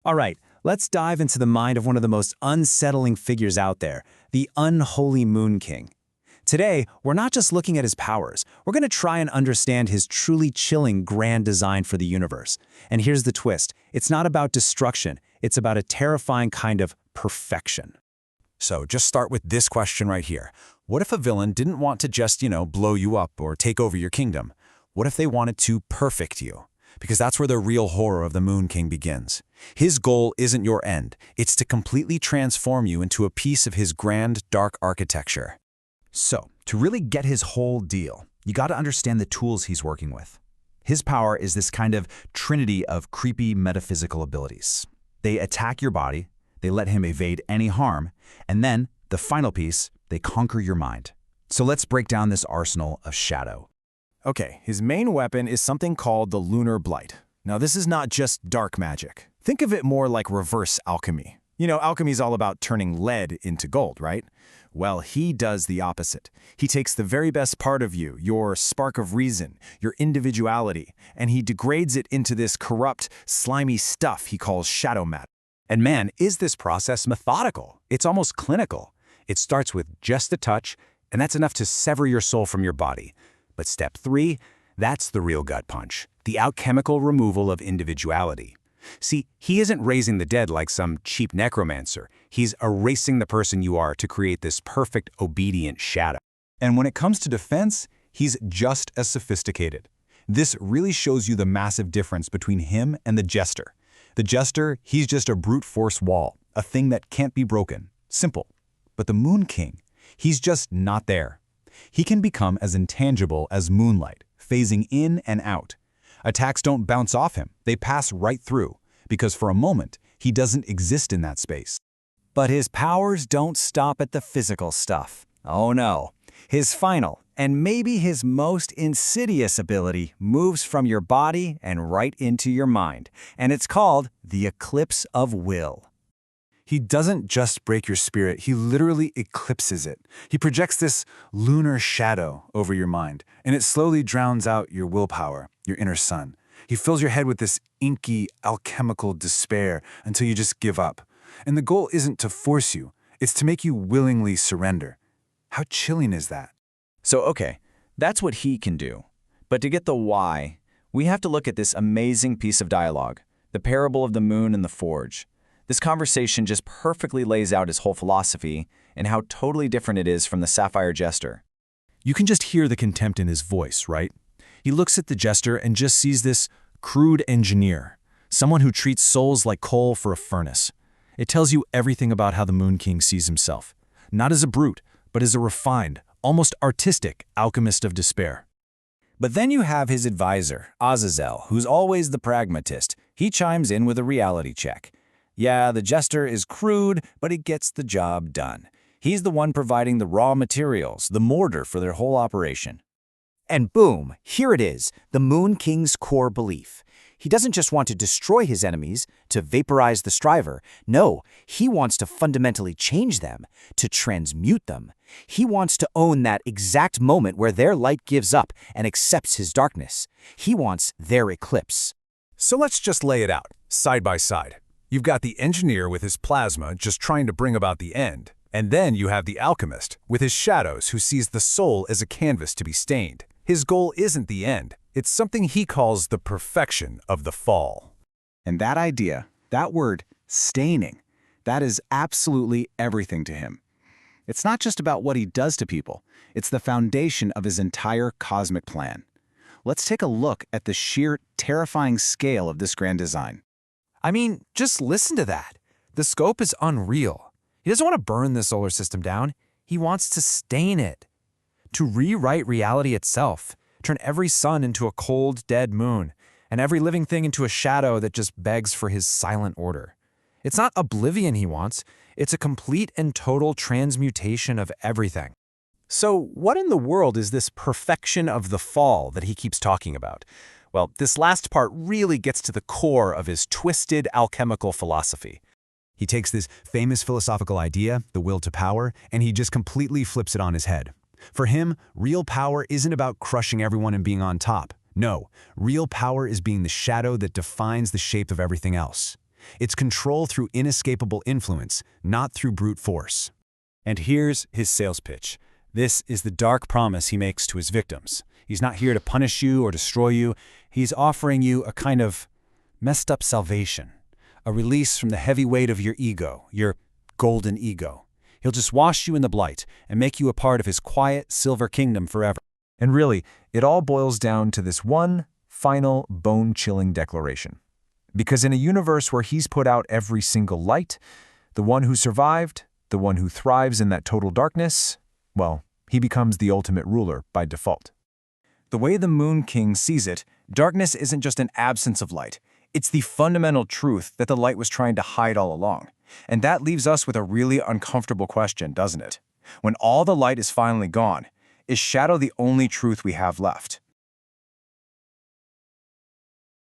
All right, let's dive into the mind of one of the most unsettling figures out there, the unholy Moon King. Today, we're not just looking at his powers, we're going to try and understand his truly chilling grand design for the universe. And here's the twist, it's not about destruction, it's about a terrifying kind of perfection. So just start with this question right here. What if a villain didn't want to just, blow you up or take over your kingdom? What if they wanted to perfect you? Because that's where the real horror of the Moon King begins. His goal isn't your end. It's to completely transform you into a piece of his grand, dark architecture. So, to really get his whole deal, you got to understand the tools he's working with. His power is this kind of trinity of creepy metaphysical abilities. They attack your body, they let him evade any harm, and then, the final piece, they conquer your mind. So let's break down this arsenal of shadow. Okay, his main weapon is something called the Lunar Blight. Now, this is not just dark magic. Think of it more like reverse alchemy. Alchemy's all about turning lead into gold, right? Well, he does the opposite. He takes the very best part of you, your spark of reason, your individuality, and he degrades it into this corrupt, slimy stuff he calls shadow matter. And man, is this process methodical? It's almost clinical. It starts with just a touch, and that's enough to sever your soul from your body. But step 3, that's the real gut punch, the alchemical removal of individuality. See, he isn't raising the dead like some cheap necromancer. He's erasing the person you are to create this perfect, obedient shadow. And when it comes to defense, he's just as sophisticated. This really shows you the massive difference between him and the Jester. The Jester, he's just a brute force wall, a thing that can't be broken. Simple. But the Moon King, he's just not there. He can become as intangible as moonlight, phasing in and out. Attacks don't bounce off him, they pass right through, because for a moment, he doesn't exist in that space. But his powers don't stop at the physical stuff. Oh no. His final, and maybe his most insidious ability, moves from your body and right into your mind, and it's called the Eclipse of Will. He doesn't just break your spirit, he literally eclipses it. He projects this lunar shadow over your mind, and it slowly drowns out your willpower, your inner sun. He fills your head with this inky, alchemical despair until you just give up. And the goal isn't to force you, it's to make you willingly surrender. How chilling is that? So okay, that's what he can do. But to get the why, we have to look at this amazing piece of dialogue, the parable of the moon and the forge. This conversation just perfectly lays out his whole philosophy and how totally different it is from the Sapphire Jester. You can just hear the contempt in his voice, right? He looks at the Jester and just sees this crude engineer, someone who treats souls like coal for a furnace. It tells you everything about how the Moon King sees himself, not as a brute, but as a refined, almost artistic alchemist of despair. But then you have his advisor, Azazel, who's always the pragmatist. He chimes in with a reality check. Yeah, the Jester is crude, but he gets the job done. He's the one providing the raw materials, the mortar for their whole operation. And boom, here it is, the Moon King's core belief. He doesn't just want to destroy his enemies, to vaporize the striver. No, he wants to fundamentally change them, to transmute them. He wants to own that exact moment where their light gives up and accepts his darkness. He wants their eclipse. So let's just lay it out, side by side. You've got the engineer with his plasma just trying to bring about the end. And then you have the alchemist with his shadows who sees the soul as a canvas to be stained. His goal isn't the end. It's something he calls the perfection of the fall. And that idea, that word, staining, that is absolutely everything to him. It's not just about what he does to people. It's the foundation of his entire cosmic plan. Let's take a look at the sheer, terrifying scale of this grand design. I mean, just listen to that. The scope is unreal. He doesn't want to burn the solar system down. He wants to stain it. To rewrite reality itself, turn every sun into a cold, dead moon, and every living thing into a shadow that just begs for his silent order. It's not oblivion he wants. It's a complete and total transmutation of everything. So what in the world is this perfection of the fall that he keeps talking about? Well, this last part really gets to the core of his twisted alchemical philosophy. He takes this famous philosophical idea, the will to power, and he just completely flips it on his head. For him, real power isn't about crushing everyone and being on top. No, real power is being the shadow that defines the shape of everything else. It's control through inescapable influence, not through brute force. And here's his sales pitch. This is the dark promise he makes to his victims. He's not here to punish you or destroy you. He's offering you a kind of messed up salvation, a release from the heavy weight of your ego, your golden ego. He'll just wash you in the blight and make you a part of his quiet silver kingdom forever. And really, it all boils down to this one final bone-chilling declaration. Because in a universe where he's put out every single light, the one who survived, the one who thrives in that total darkness, well, he becomes the ultimate ruler by default. The way the Moon King sees it, darkness isn't just an absence of light. It's the fundamental truth that the light was trying to hide all along. And that leaves us with a really uncomfortable question, doesn't it? When all the light is finally gone, is shadow the only truth we have left?